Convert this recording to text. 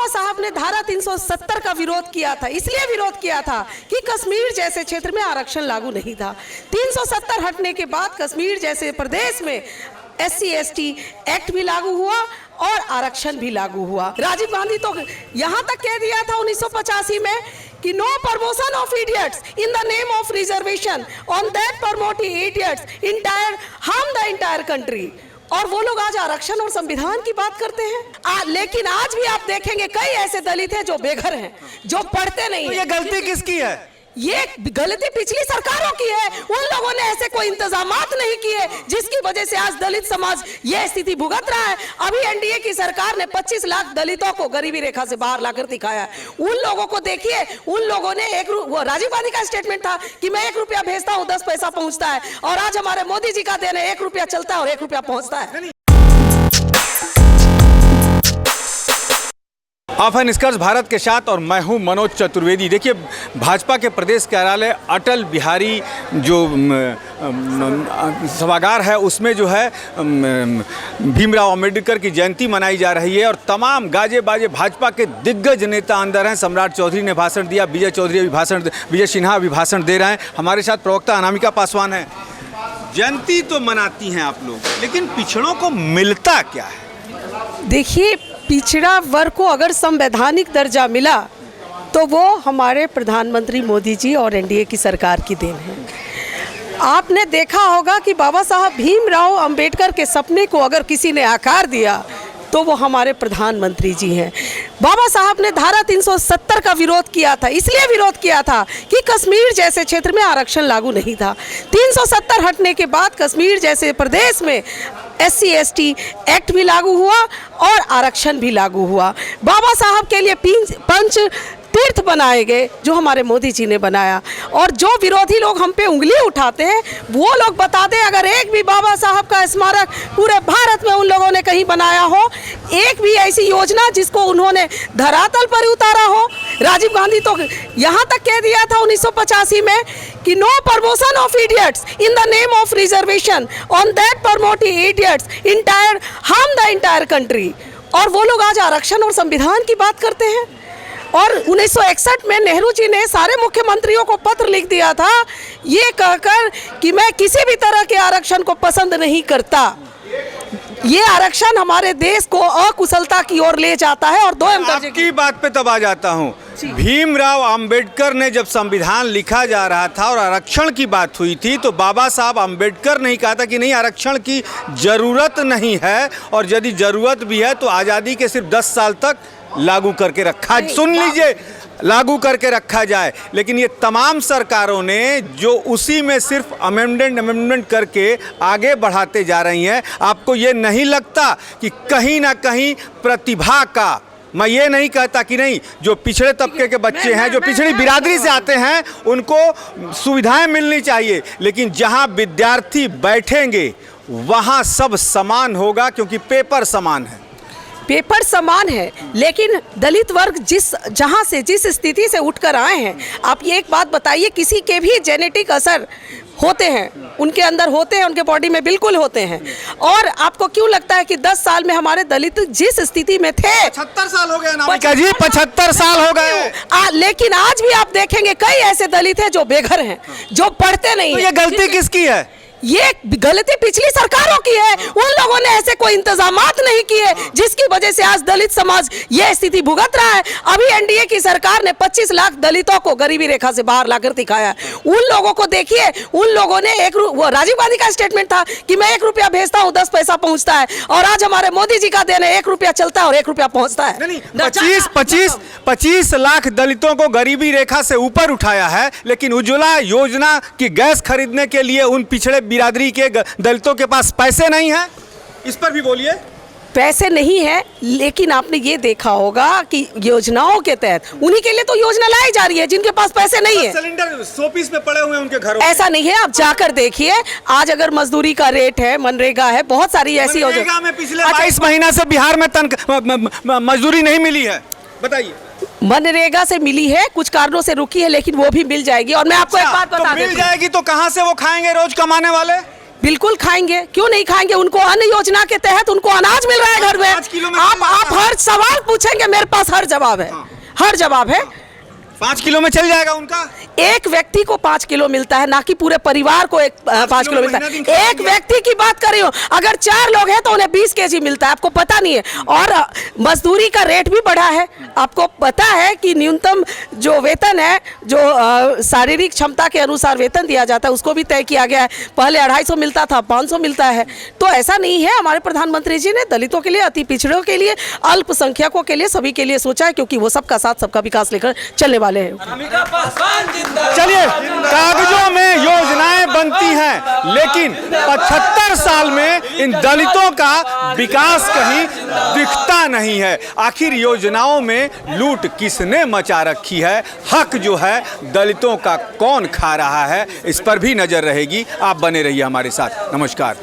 बाबा साहब ने धारा 370 का विरोध किया था, इसलिए विरोध किया था कि कश्मीर जैसे क्षेत्र में आरक्षण लागू नहीं था। 370 हटने के बाद कश्मीर जैसे प्रदेश में SC/ST एक्ट भी लागू हुआ और आरक्षण भी लागू हुआ। राजीव गांधी तो यहाँ तक कह दिया था 1985 में कि no promotion of idiots in the name of reservation on that promoting idiots entire harm the entire country. और वो लोग आज आरक्षण और संविधान की बात करते हैं। लेकिन आज भी आप देखेंगे कई ऐसे दलित हैं जो बेघर हैं, जो पढ़ते नहीं। तो ये गलती किसकी है? ये गलती पिछली सरकारों की है। उन लोगों ने ऐसे कोई इंतजामात नहीं किए जिसकी वजह से आज दलित समाज ये स्थिति भुगत रहा है। अभी NDA की सरकार ने 25 लाख दलितों को गरीबी रेखा से बाहर लाकर दिखाया है। उन लोगों को देखिए, उन लोगों ने राजीव गांधी का स्टेटमेंट था कि मैं 1 रुपया भेजता हूँ 10 पैसा पहुंचता है, और आज हमारे मोदी जी का देना 1 रुपया चलता है और 1 रुपया पहुंचता है। आप हैं निष्कर्ष भारत के साथ और मैं हूं मनोज चतुर्वेदी। देखिए, भाजपा के प्रदेश कार्यालय अटल बिहारी जो सभागार है उसमें जो है भीमराव अंबेडकर की जयंती मनाई जा रही है और तमाम गाजे बाजे भाजपा के दिग्गज नेता अंदर हैं। सम्राट चौधरी ने भाषण दिया, विजय सिन्हा भी भाषण दे रहे हैं। हमारे साथ प्रवक्ता अनामिका पासवान है। जयंती तो मनाती हैं आप लोग, लेकिन पिछड़ों को मिलता क्या है? देखिए, पिछड़ा वर्ग को अगर संवैधानिक दर्जा मिला तो वो हमारे प्रधानमंत्री मोदी जी और NDA की सरकार की देन है। आपने देखा होगा कि बाबा साहब भीमराव अंबेडकर के सपने को अगर किसी ने आकार दिया तो वो हमारे प्रधानमंत्री जी हैं। बाबा साहब ने धारा 370 का विरोध किया था, इसलिए विरोध किया था कि कश्मीर जैसे क्षेत्र में आरक्षण लागू नहीं था। 370 हटने के बाद कश्मीर जैसे प्रदेश में SC/ST एक्ट भी लागू हुआ और आरक्षण भी लागू हुआ। बाबा साहब के लिए पंच तीर्थ बनाए गए जो हमारे मोदी जी ने बनाया। और जो विरोधी लोग हम पे उंगली उठाते हैं वो लोग बता दें, अगर एक भी बाबा साहब का स्मारक पूरे भारत में उन लोगों ने कहीं बनाया हो, एक भी ऐसी योजना जिसको उन्होंने धरातल पर उतारा हो। राजीव गांधी तो यहाँ तक कह दिया था 1985 में कि no promotion of idiots in the name of reservation on that promoting idiots entire harm the entire country. और वो लोग आज आरक्षण और संविधान की बात करते हैं। और 1961 में नेहरू जी ने सारे मुख्यमंत्रियों को पत्र लिख दिया था ये कहकर कि मैं किसी भी तरह के आरक्षण को पसंद नहीं करता। ये आरक्षण हमारे देश को अकुशलता की ओर ले जाता है। और 2 दर्जे की बात पे तब आ जाता हूँ। भीमराव अंबेडकर ने जब संविधान लिखा जा रहा था और आरक्षण की बात हुई थी तो बाबा साहब अंबेडकर नहीं कहा था कि नहीं आरक्षण की जरूरत नहीं है, और यदि जरूरत भी है तो आज़ादी के सिर्फ 10 साल तक लागू करके रखा, सुन लीजिए, लागू करके रखा जाए। लेकिन ये तमाम सरकारों ने जो उसी में सिर्फ अमेंडमेंट करके आगे बढ़ाते जा रही हैं। आपको ये नहीं लगता कि कहीं ना कहीं प्रतिभा का, मैं ये नहीं कहता कि नहीं, जो पिछड़े तबके के बच्चे हैं, जो पिछड़ी बिरादरी से आते हैं, उनको सुविधाएं मिलनी चाहिए, लेकिन जहां विद्यार्थी बैठेंगे वहां सब समान होगा, क्योंकि पेपर समान है। पेपर समान है, लेकिन दलित वर्ग जिस स्थिति से उठकर आए हैं, आप ये एक बात बताइए, किसी के भी जेनेटिक असर होते हैं, उनके अंदर होते हैं, उनके बॉडी में बिल्कुल होते हैं। और आपको क्यों लगता है कि 10 साल में हमारे दलित जिस स्थिति में थे, 75 साल हो गए अनामिका जी, 75 साल हो गए, लेकिन आज भी आप देखेंगे कई ऐसे दलित हैं जो बेघर हैं, जो पढ़ते नहीं। तो ये गलती किसकी है? ये गलती पिछली सरकारों की है। उन लोगों ने ऐसे कोई इंतजामात नहीं किए जिसकी वजह से आज दलित समाज ये स्थिति भुगत रहा है। अभी NDA की सरकार ने 25 लाख दलितों को गरीबी रेखा से बाहर लाकर दिखाया है। उन लोगों को देखिए, उन लोगों ने राजीव गांधी का स्टेटमेंट था कि मैं 1 रुपया भेजता हूँ 10 पैसा पहुंचता है, और आज हमारे मोदी जी का देना 1 रुपया चलता है और 1 रुपया पहुंचता है। 25 लाख दलितों को गरीबी रेखा से ऊपर उठाया है, लेकिन उज्ज्वला योजना की गैस खरीदने के लिए उन पिछड़े बिरादरी के दलितों के पास पैसे नहीं हैं। इस पर भी बोलिए। पैसे नहीं है, लेकिन आपने ये देखा होगा कि योजनाओं के तहत उन्हीं के लिए तो योजना लाई जा रही है जिनके पास पैसे नहीं है। सिलेंडर 100 पीस में पड़े हुए हैं उनके घरों। ऐसा नहीं है, आप जाकर देखिए, आज अगर मजदूरी का रेट है, मनरेगा है, बहुत सारी ऐसी योजना में पिछले 22 महीना से बिहार में मजदूरी नहीं मिली है, बताइए। मनरेगा से मिली है, कुछ कारणों से रुकी है, लेकिन वो भी मिल जाएगी। और मैं आपको एक बात बता दूं, मिल जाएगी तो कहां से वो खाएंगे रोज कमाने वाले? बिल्कुल खाएंगे, क्यों नहीं खाएंगे। उनको अन्न योजना के तहत उनको अनाज मिल रहा है घर 5 किलो में। में आप हर सवाल पूछेंगे, मेरे पास हर जवाब है, हर जवाब है। 5 किलो में चल जाएगा उनका। एक व्यक्ति को 5 किलो मिलता है, ना कि पूरे परिवार को 5 किलो मिलता है। एक व्यक्ति की बात कर रही हूँ, अगर 4 लोग हैं तो उन्हें 20 केजी मिलता है, आपको पता नहीं है। और मजदूरी का रेट भी बढ़ा है। आपको पता है कि न्यूनतम जो वेतन है, जो शारीरिक क्षमता के अनुसार वेतन दिया जाता है, उसको भी तय किया गया है। पहले 250 मिलता था, 500 मिलता है। तो ऐसा नहीं है, हमारे प्रधानमंत्री जी ने दलितों के लिए, अति पिछड़ों के लिए, अल्पसंख्यकों के लिए, सभी के लिए सोचा है, क्योंकि वो सबका साथ सबका विकास लेकर चलने वाले हैं। चलिए, कागजों में योजनाएं बनती हैं, लेकिन 75 साल में इन दलितों का विकास कहीं दिखता नहीं है। आखिर योजनाओं में लूट किसने मचा रखी है? हक जो है दलितों का कौन खा रहा है? इस पर भी नजर रहेगी। आप बने रहिए हमारे साथ। नमस्कार।